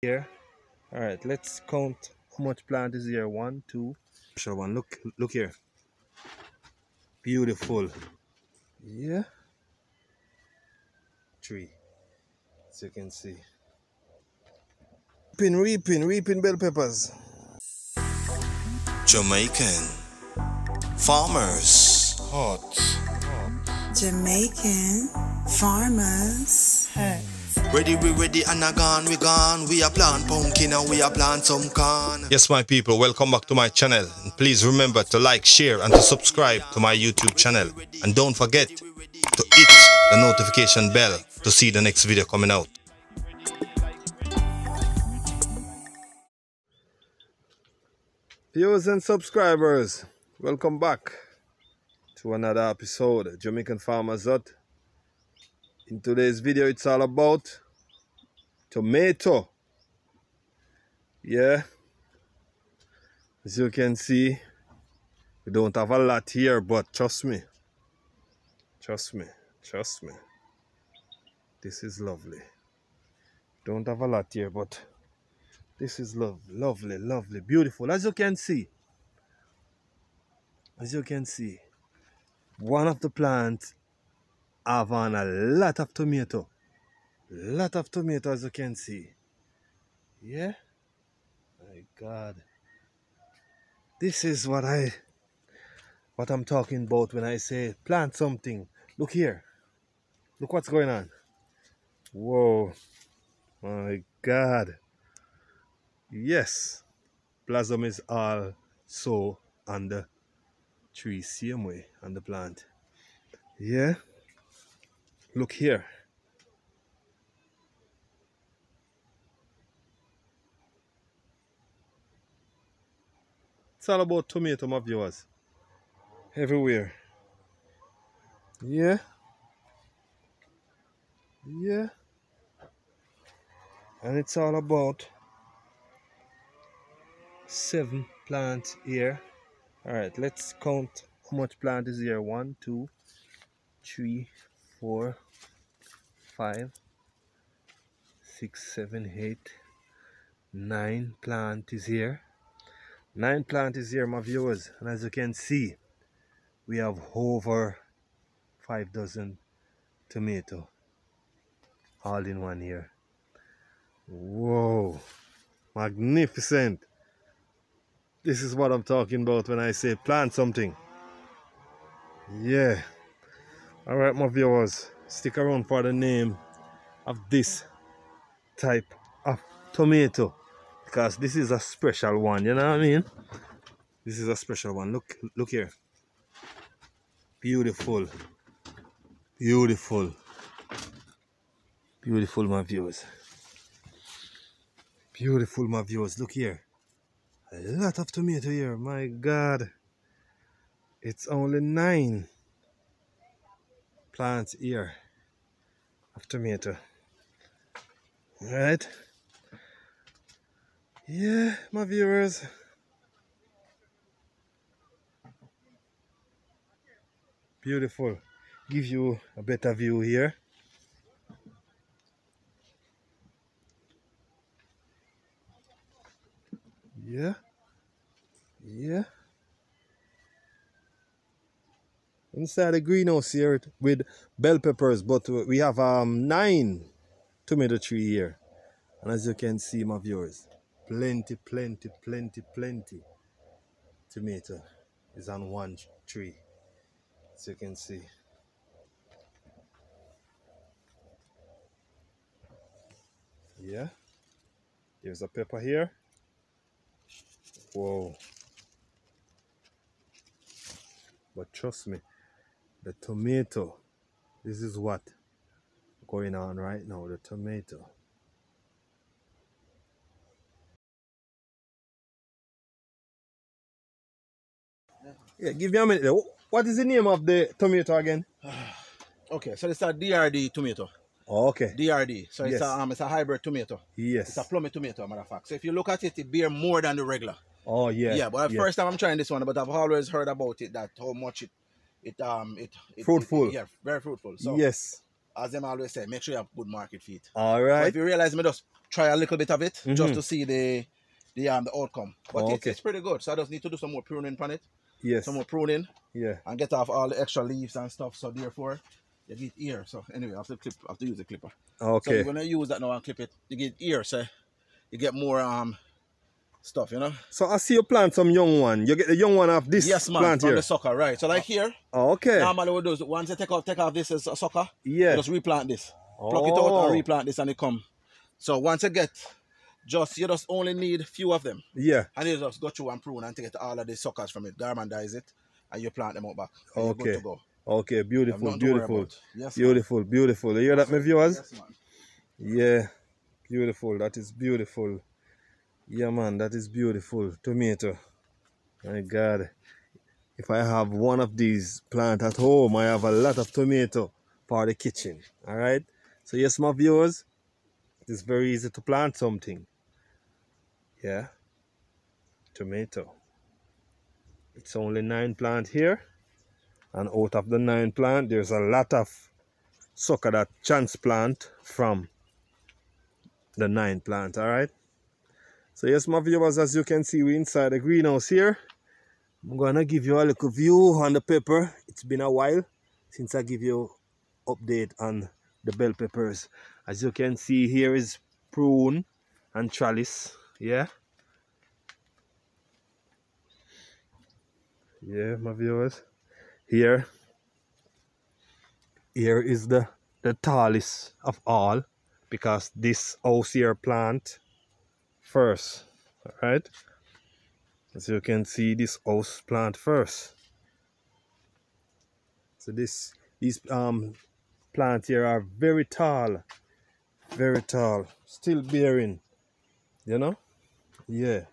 Here. All right, let's count how much plant is here. One, two. Special one. Look here. Beautiful. Yeah. Tree. As you can see. Reaping bell peppers. Jamaican farmers. Hot. Jamaican farmers. Hey. We ready and a gone, we gone. We a plant pumpkin and we a plant some corn. Yes, my people, welcome back to my channel. And please remember to like, share and to subscribe to my YouTube channel. And don't forget to hit the notification bell to see the next video coming out. Viewers and subscribers, welcome back to another episode of Jamaican Farmers Hut. In today's video, it's all about tomato. Yeah, as you can see, we don't have a lot here, but trust me, this is lovely. Don't have a lot here, but this is lovely, beautiful. As you can see, one of the plants have on a lot of tomato. As you can see. Yeah? My God. This is what I'm talking about when I say plant something. Look here. Look what's going on. Whoa. My God. Yes. Blossom is also on the tree, same way on the plant. Yeah. Look here. It's all about tomato, my viewers. Everywhere. Yeah. Yeah. And it's all about 7 plants here. Alright, let's count how much plant is here. 1, 2, 3, 4, 5, 6, 7, 8, 9 plant is here. 9 plant is here, my viewers, and as you can see, we have over 5 dozen tomato all in one here. Whoa, magnificent. This is what I'm talking about when I say plant something. Yeah. Alright, my viewers, stick around for the name of this type of tomato, because this is a special one, you know what I mean? This is a special one. Look here. Beautiful, my viewers. Beautiful, my viewers. Look here. A lot of tomato here. My God. It's only 9 plants here of tomato. Right? Yeah, my viewers. Beautiful. Give you a better view here. Yeah. Inside the greenhouse here with bell peppers, but we have 9 tomato tree here. And as you can see, my viewers, plenty tomato is on one tree. As you can see. Yeah. There's a pepper here. Whoa. But trust me, the tomato, this is what going on right now, the tomato. Yeah, give me a minute. What is the name of the tomato again? Okay, so it's a DRD tomato. Oh, okay. DRD. So Yes. it's a hybrid tomato. Yes. It's a plummy tomato, matter of fact. So if you look at it, it bear more than the regular. Oh yeah. Yeah, but yeah. first time I'm trying this one, but I've always heard about it, that how much it Fruitful. yeah, very fruitful. So yes. as them always say, make sure you have good market feet. All But right. if you realize me just try a little bit of it just to see the outcome. But Oh, okay. it's pretty good. So I just need to do some more pruning on it. Yes. Some more pruning. Yeah. And get off all the extra leaves and stuff. So therefore, you get ear. So anyway, I have to use the clipper. Okay. So you're gonna use that now and clip it. You get ear, so you get more stuff, you know. So I see you plant some young one. You get the young one off this plant from here. the sucker, right? So like here. Oh, okay. Normally we do once you take off this as a sucker. Yeah. You just replant this. Pluck it out and replant this, and it come. So once you get, you just only need few of them. Yeah. And you just go through and prune and take all of the suckers from it, garmandize it, and you plant them out back. And you're good to go. Okay, beautiful, beautiful. Yes, beautiful, man. beautiful. You hear that, my viewers? Yes, man. Yeah, beautiful. That is beautiful. Yeah, man, that is beautiful. Tomato. My God. If I have one of these plant at home, I have a lot of tomato for the kitchen. All right? So, yes, my viewers, it is very easy to plant something. Yeah. Tomato. It's only 9 plants here. And out of the 9 plants, there's a lot of sucker that transplant from the 9 plant. All right? So yes, my viewers, as you can see, we're inside the greenhouse here. I'm gonna give you a little view on the pepper. It's been a while since I give you update on the bell peppers. As you can see, here is prune and trellis. Yeah. Yeah, my viewers. Here is the tallest of all, because this house here plant first. All right, as you can see, this house plant first. So these plants here are very tall, still bearing, you know. Yeah,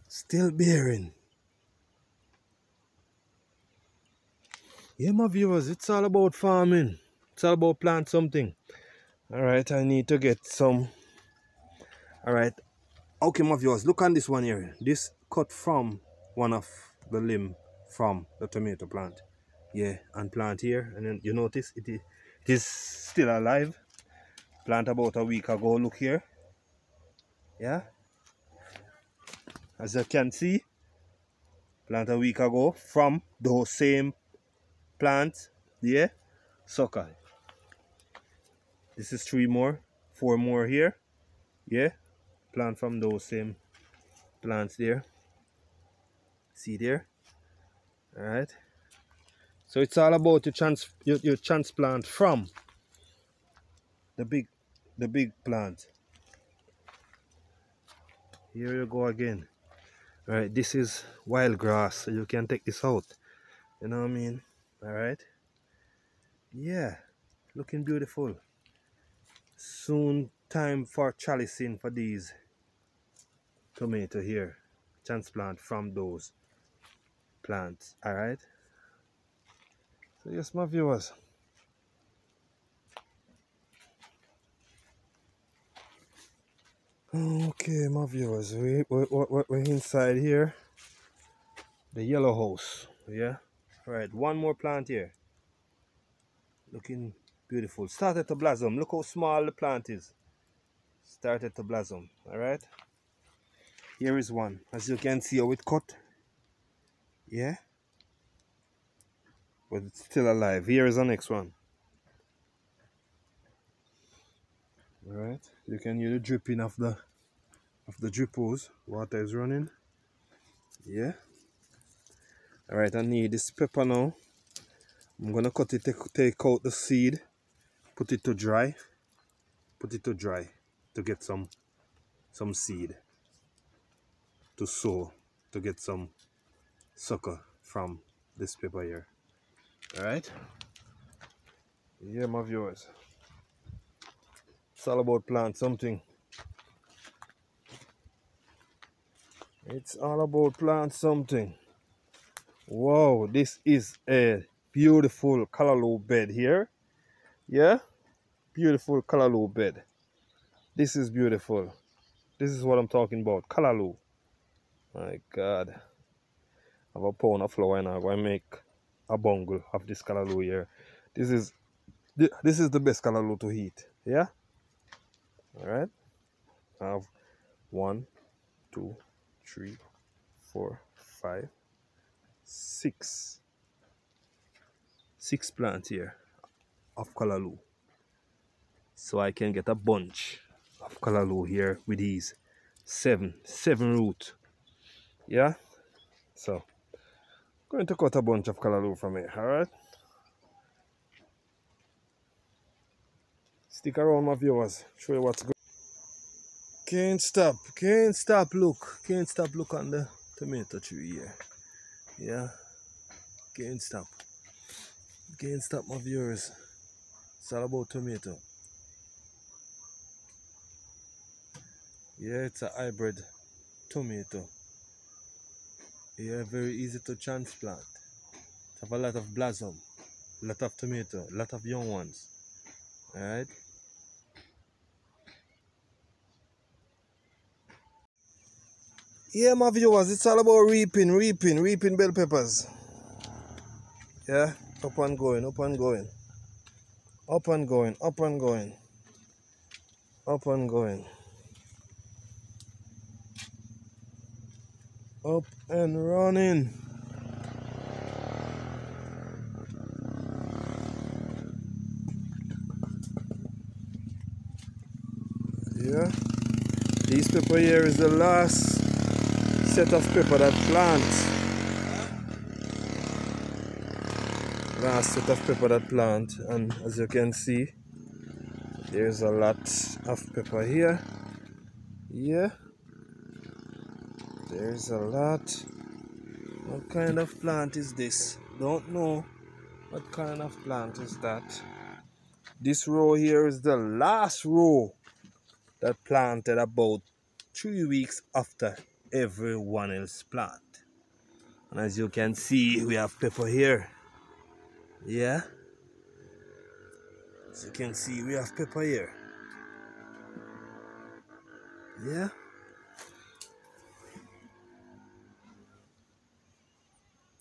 still bearing. Yeah, my viewers, it's all about farming. It's all about plant something. All right, I need to get some. All right, okay, my viewers, look on this one here. This cut from one of the limb from the tomato plant. Yeah, and plant here, and then you notice it is still alive. Plant about a week ago. Look here. Yeah, as you can see, plant a week ago from those same plants. Yeah, sucker. This is 3 more, 4 more here. Yeah, plant from those same plants there. See there? All right. So it's all about your transplant from the big plant. Here you go again. All right, this is wild grass, so you can take this out. You know what I mean? All right. Yeah, looking beautiful. Soon time for chalicing for these tomato here. Transplant from those plants. All right. So yes, my viewers. Okay, my viewers, we're inside here. The yellow house. Yeah. All right, one more plant here. Looking beautiful. Started to blossom. Look how small the plant is. Started to blossom. All right. Here is one. As you can see how it cut. Yeah. But it's still alive. Here is the next one. All right. You can hear the dripping of the drip hose. Water is running. Yeah. All right. I need this pepper now. I'm gonna cut it, take out the seed, put it to dry, to get some seed to sow, to get some sucker from this pepper here. All right. Yeah, my viewers, it's all about plant something. It's all about plant something. Wow, this is a beautiful callaloo bed here. Yeah, beautiful callaloo bed. This is beautiful. This is what I'm talking about, callaloo. My God, I have a pound of flour and I'm going to make a bungle of this callaloo here. This is the best callaloo to eat. Yeah? Alright. I have 1, 2, 3, 4, 5, 6. 6 plants here of callaloo. So I can get a bunch of callaloo here with these 7 root. Yeah? So going to cut a bunch of callaloo from here, alright? Stick around, my viewers, show you what's good. Can't stop look on the tomato tree here. Yeah, can't stop my viewers. It's all about tomato. Yeah, it's a hybrid tomato. Yeah, very easy to transplant. It have a lot of blossom, a lot of tomato, a lot of young ones. Alright. Yeah, my viewers, it's all about reaping bell peppers. Yeah, up and going, up and going. Up and going, up and going. Up and going. Up and running. Yeah. This pepper here is the last set of pepper that plants. Last set of pepper that plant, and as you can see, there's a lot of pepper here. Yeah. There's a lot. What kind of plant is this? Don't know. What kind of plant is that? This row here is the last row that planted about 3 weeks after everyone else plant. And as you can see, we have pepper here. Yeah. As you can see, we have pepper here. Yeah.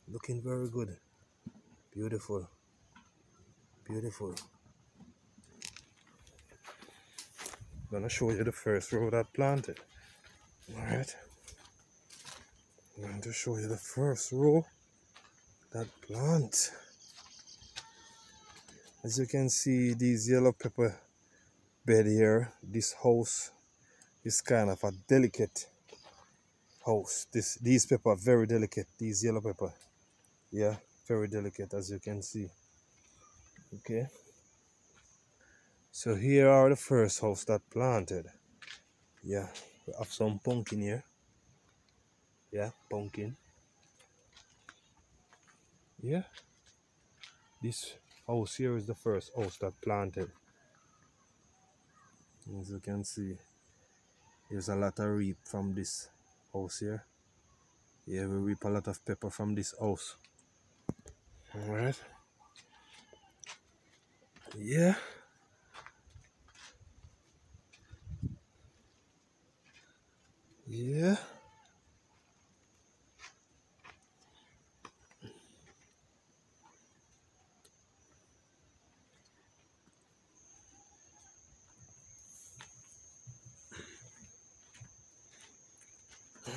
Looking very good. Beautiful. Beautiful. I'm gonna show you the first row that planted. Alright. I'm going to show you the first row that plant. As you can see, these yellow pepper bed here, this house is kind of a delicate house. These pepper are very delicate, these yellow pepper. Yeah, very delicate, as you can see. Okay. So here are the first house that planted. Yeah, we have some pumpkin here. Yeah, pumpkin. Yeah. This house here is the first house that planted. As you can see, there's a lot of reap from this house here. Yeah, we reap a lot of pepper from this house. Alright. Yeah. Yeah.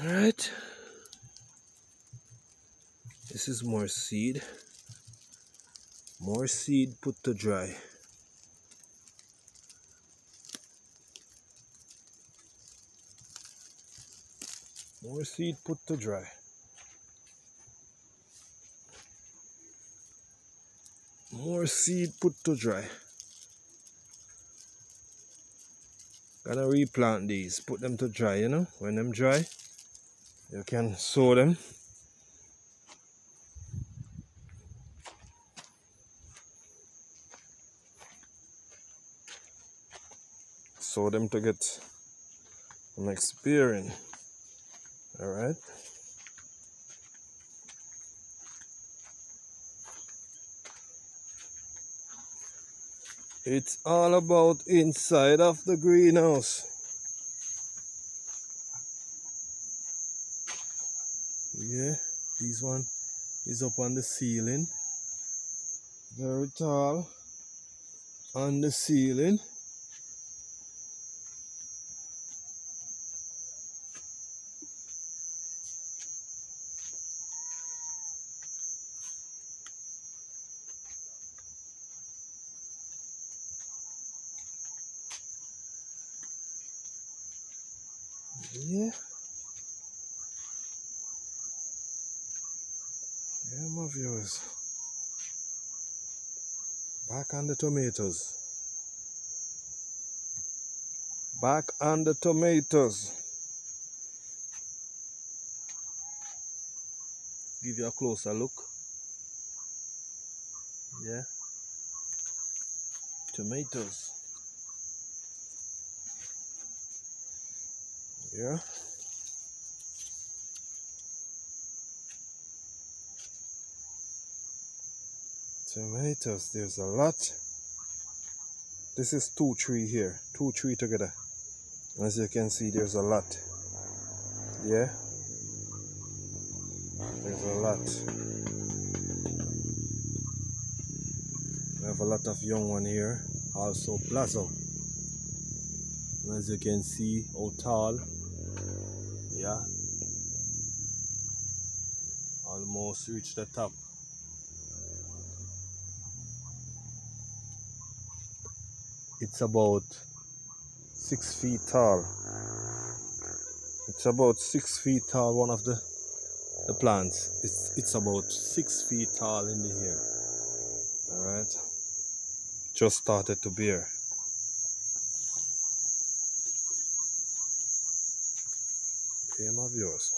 Alright. This is more seed. More seed put to dry. More seed put to dry. More seed put to dry. Gonna replant these, put them to dry, you know. When them dry, you can sow them. Sow them to get an experience. Alright. It's all about inside of the greenhouse. Yeah, this one is up on the ceiling. Very tall on the ceiling. Yeah. Yeah, my viewers. Back on the tomatoes. Back on the tomatoes. Give you a closer look. Yeah. Tomatoes. Yeah. Tomatoes. There's a lot. This is 2 3 here. 2 3 together. As you can see, there's a lot. Yeah. There's a lot. We have a lot of young one here. Also blossom. As you can see, how tall. Yeah. Almost reached the top. It's about 6 feet tall. It's about 6 feet tall. One of the plants. It's about 6 feet tall in the air. All right. Just started to bear. Okay, my viewers.